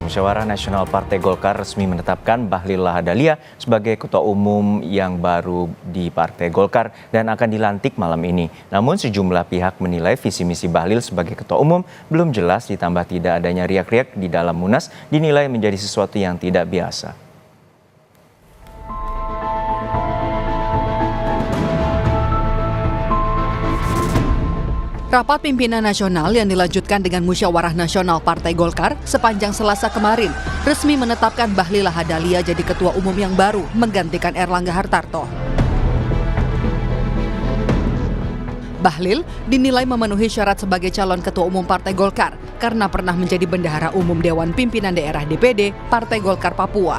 Musyawarah Nasional Partai Golkar resmi menetapkan Bahlil Lahadalia sebagai Ketua Umum yang baru di Partai Golkar dan akan dilantik malam ini. Namun sejumlah pihak menilai visi misi Bahlil sebagai Ketua Umum belum jelas, ditambah tidak adanya riak-riak di dalam Munas dinilai menjadi sesuatu yang tidak biasa. Rapat pimpinan nasional yang dilanjutkan dengan Musyawarah Nasional Partai Golkar sepanjang Selasa kemarin resmi menetapkan Bahlil Lahadalia jadi Ketua Umum yang baru menggantikan Erlangga Hartarto. Bahlil dinilai memenuhi syarat sebagai calon Ketua Umum Partai Golkar karena pernah menjadi Bendahara Umum Dewan Pimpinan Daerah DPD Partai Golkar Papua.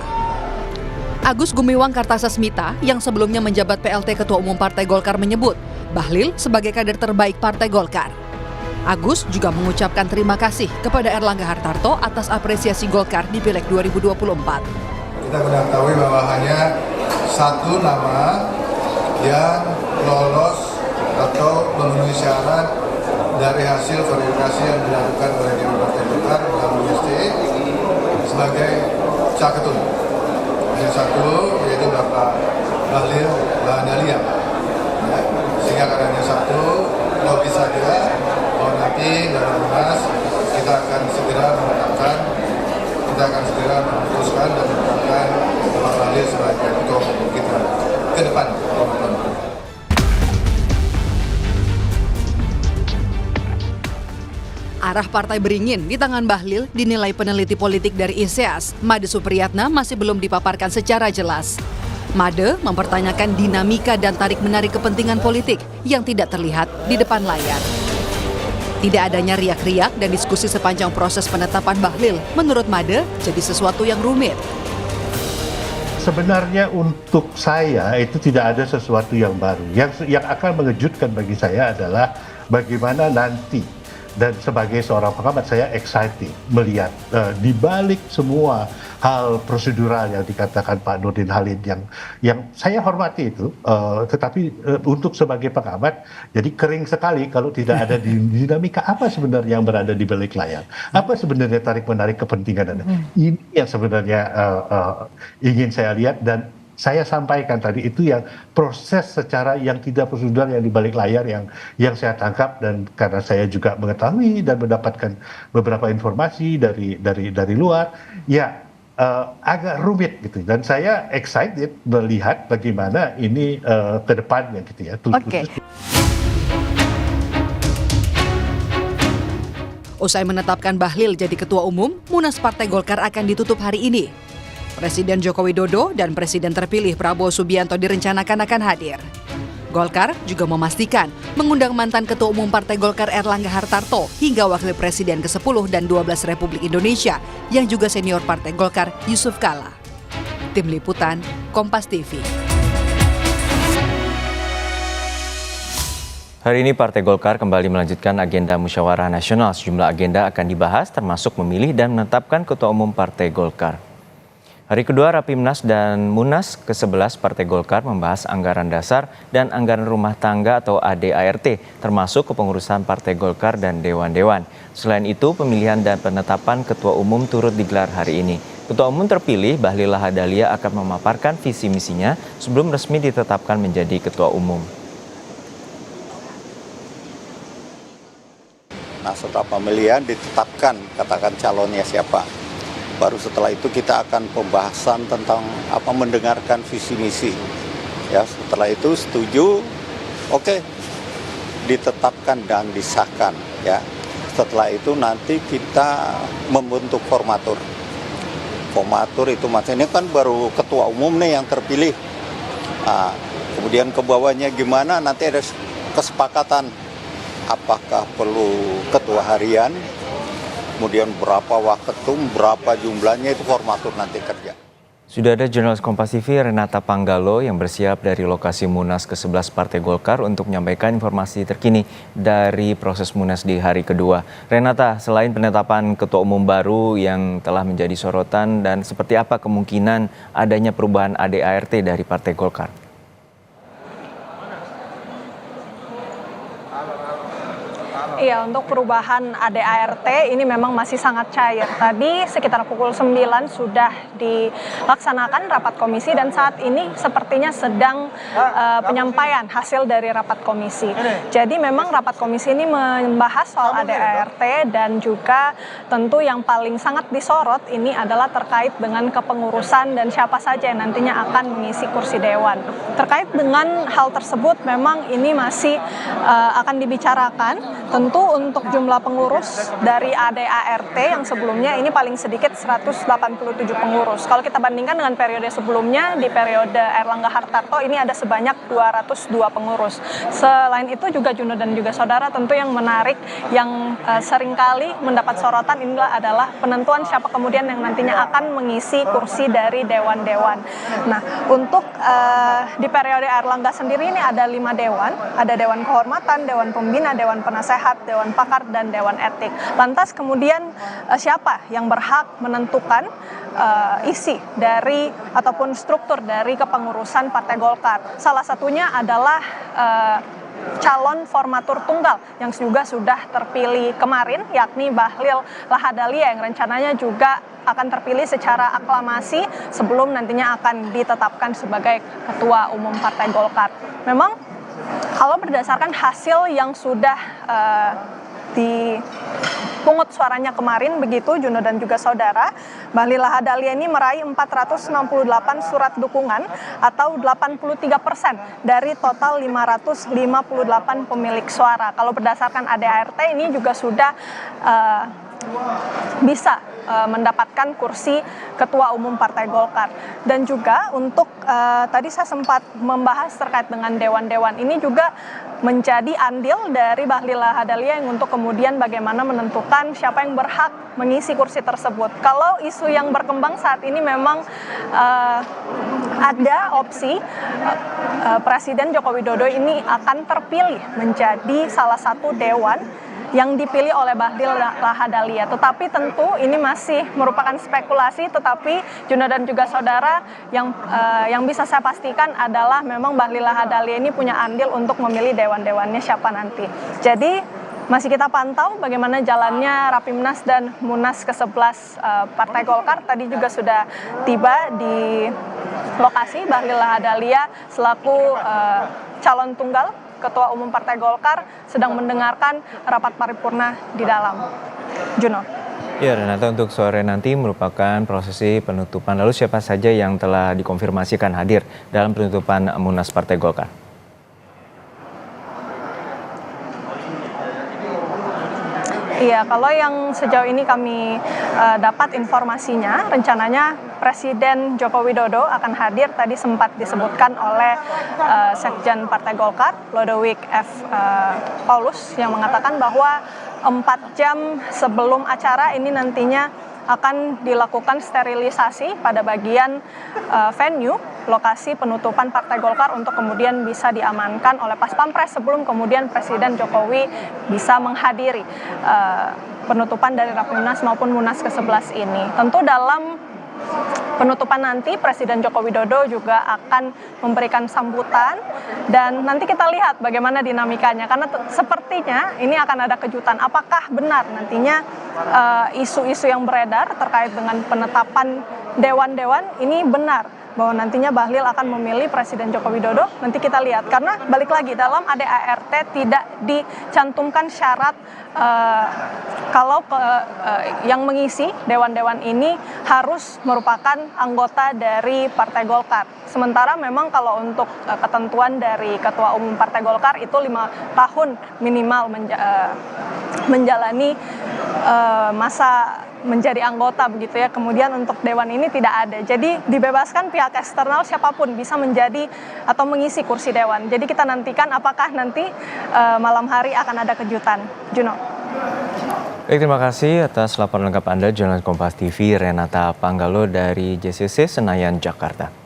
Agus Gumiwang Kartasasmita yang sebelumnya menjabat PLT Ketua Umum Partai Golkar menyebut Bahlil sebagai kader terbaik Partai Golkar. Agus juga mengucapkan terima kasih kepada Erlangga Hartarto atas apresiasi Golkar di Pileg 2024. Kita mengetahui bahwa hanya satu nama yang lolos atau memenuhi syarat dari hasil verifikasi yang dilakukan oleh Dewan Partai Golkar melalui ST sebagai caketum. Yang satu yaitu Bapak Bahlil Lahadalia. Sehingga karenanya satu, logis saja bahwa nanti dalam Munas kita akan segera memutuskan dan menetapkan Bapak Bahlil sebagai Ketua Umum kita ke depan. Arah partai beringin di tangan Bahlil dinilai peneliti politik dari ISEAS, Made Supriyatna masih belum dipaparkan secara jelas. Made mempertanyakan dinamika dan tarik-menarik kepentingan politik yang tidak terlihat di depan layar. Tidak adanya riak-riak dan diskusi sepanjang proses penetapan Bahlil, menurut Made, jadi sesuatu yang rumit. Sebenarnya untuk saya itu tidak ada sesuatu yang baru. Yang akan mengejutkan bagi saya adalah bagaimana nanti. Dan sebagai seorang pengamat saya excited melihat di balik semua hal prosedural yang dikatakan Pak Nurdin Halid yang saya hormati itu, tetapi untuk sebagai pengamat jadi kering sekali kalau tidak ada dinamika apa sebenarnya yang berada di balik layar, apa sebenarnya tarik menarik kepentingan. Ini yang sebenarnya ingin saya lihat dan saya sampaikan tadi itu yang proses secara yang tidak prosedural yang di balik layar yang saya tangkap, dan karena saya juga mengetahui dan mendapatkan beberapa informasi dari luar ya agak rumit gitu, dan saya excited melihat bagaimana ini ke depannya gitu ya. Oke. Usai menetapkan Bahlil jadi Ketua Umum, Munas Partai Golkar akan ditutup hari ini. Presiden Joko Widodo dan Presiden terpilih Prabowo Subianto direncanakan akan hadir. Golkar juga memastikan mengundang mantan Ketua Umum Partai Golkar Erlangga Hartarto hingga Wakil Presiden ke-10 dan 12 Republik Indonesia yang juga senior Partai Golkar Yusuf Kala. Tim Liputan, Kompas TV. Hari ini Partai Golkar kembali melanjutkan agenda Musyawarah Nasional. Sejumlah agenda akan dibahas termasuk memilih dan menetapkan Ketua Umum Partai Golkar. Hari kedua Rapimnas dan Munas ke-11 Partai Golkar membahas anggaran dasar dan anggaran rumah tangga atau ADART, termasuk kepengurusan Partai Golkar dan dewan-dewan. Selain itu, pemilihan dan penetapan Ketua Umum turut digelar hari ini. Ketua Umum terpilih Bahlil Lahadalia akan memaparkan visi misinya sebelum resmi ditetapkan menjadi Ketua Umum. Nah, setelah pemilihan ditetapkan katakan calonnya siapa. Baru setelah itu kita akan pembahasan tentang mendengarkan visi misi. Ya, setelah itu setuju, oke, ditetapkan dan disahkan. Ya, setelah itu nanti kita membentuk formatur. Formatur itu maksudnya kan baru ketua umum nih yang terpilih. Nah, kemudian ke bawahnya gimana? Nanti ada kesepakatan. Apakah perlu ketua harian? Kemudian berapa waketum, berapa jumlahnya, itu formatur nanti kerja. Sudah ada jurnalis Kompas TV Renata Panggalo yang bersiap dari lokasi Munas ke-11 Partai Golkar untuk menyampaikan informasi terkini dari proses Munas di hari kedua. Renata, selain penetapan Ketua Umum baru yang telah menjadi sorotan, dan seperti apa kemungkinan adanya perubahan ADART dari Partai Golkar? Iya, untuk perubahan ADART ini memang masih sangat cair. Tadi sekitar pukul 9 sudah dilaksanakan rapat komisi dan saat ini sepertinya sedang penyampaian hasil dari rapat komisi. Jadi memang rapat komisi ini membahas soal ADART dan juga tentu yang paling sangat disorot ini adalah terkait dengan kepengurusan dan siapa saja yang nantinya akan mengisi kursi dewan. Terkait dengan hal tersebut memang ini masih akan dibicarakan. Tentu untuk jumlah pengurus dari ADART yang sebelumnya ini paling sedikit 187 pengurus. Kalau kita bandingkan dengan periode sebelumnya, di periode Airlangga Hartarto ini ada sebanyak 202 pengurus. Selain itu juga Juno dan juga saudara, tentu yang menarik yang seringkali mendapat sorotan inilah adalah penentuan siapa kemudian yang nantinya akan mengisi kursi dari dewan-dewan. Nah, untuk di periode Airlangga sendiri ini ada 5 dewan, ada Dewan Kehormatan, Dewan Pembina, Dewan Penasehat, Dewan Pakar, dan Dewan Etik. Lantas kemudian siapa yang berhak menentukan isi dari ataupun struktur dari kepengurusan Partai Golkar? Salah satunya adalah calon formatur tunggal yang juga sudah terpilih kemarin, yakni Bahlil Lahadalia yang rencananya juga akan terpilih secara aklamasi sebelum nantinya akan ditetapkan sebagai Ketua Umum Partai Golkar. Memang kalau berdasarkan hasil yang sudah dipungut suaranya kemarin begitu Juno dan juga saudara, Bahlil Lahadalia ini meraih 468 surat dukungan atau 83% dari total 558 pemilik suara. Kalau berdasarkan ADART ini juga sudah bisa mendapatkan kursi Ketua Umum Partai Golkar. Dan juga untuk tadi saya sempat membahas terkait dengan dewan-dewan ini juga menjadi andil dari Bahlil Lahadalia yang untuk kemudian bagaimana menentukan siapa yang berhak mengisi kursi tersebut. Kalau isu yang berkembang saat ini memang ada opsi Presiden Joko Widodo ini akan terpilih menjadi salah satu dewan yang dipilih oleh Bahlil Lahadalia. Tetapi tentu ini masih merupakan spekulasi, tetapi Juno dan juga saudara yang bisa saya pastikan adalah memang Bahlil Lahadalia ini punya andil untuk memilih dewan-dewannya siapa nanti. Jadi masih kita pantau bagaimana jalannya Rapimnas dan Munas ke-11 Partai Golkar. Tadi juga sudah tiba di lokasi Bahlil Lahadalia selaku calon tunggal Ketua Umum Partai Golkar sedang mendengarkan rapat paripurna di dalam. Juno. Ya, Renata, untuk sore nanti merupakan prosesi penutupan. Lalu siapa saja yang telah dikonfirmasikan hadir dalam penutupan Munas Partai Golkar? Iya, kalau yang sejauh ini kami dapat informasinya, rencananya Presiden Joko Widodo akan hadir. Tadi sempat disebutkan oleh Sekjen Partai Golkar, Lodewijk F. Paulus, yang mengatakan bahwa 4 jam sebelum acara ini nantinya akan dilakukan sterilisasi pada bagian venue, lokasi penutupan Partai Golkar untuk kemudian bisa diamankan oleh Pas Pampres sebelum kemudian Presiden Jokowi bisa menghadiri penutupan dari Rapimnas maupun Munas ke-11 ini. Tentu dalam penutupan nanti Presiden Joko Widodo juga akan memberikan sambutan dan nanti kita lihat bagaimana dinamikanya karena sepertinya ini akan ada kejutan. Apakah benar nantinya isu-isu yang beredar terkait dengan penetapan dewan-dewan ini benar bahwa nantinya Bahlil akan memilih Presiden Joko Widodo? Nanti kita lihat karena balik lagi dalam ADART tidak dicantumkan syarat kalau yang mengisi dewan-dewan ini harus merupakan anggota dari Partai Golkar. Sementara memang kalau untuk ketentuan dari Ketua Umum Partai Golkar itu 5 tahun minimal menjalani masa menjadi anggota begitu ya. Kemudian untuk dewan ini tidak ada. Jadi dibebaskan pihak eksternal siapapun bisa menjadi atau mengisi kursi dewan. Jadi kita nantikan apakah nanti malam hari akan ada kejutan. Juno. Baik, terima kasih atas laporan lengkap Anda, jurnalis Kompas TV Renata Panggalo dari JCC Senayan, Jakarta.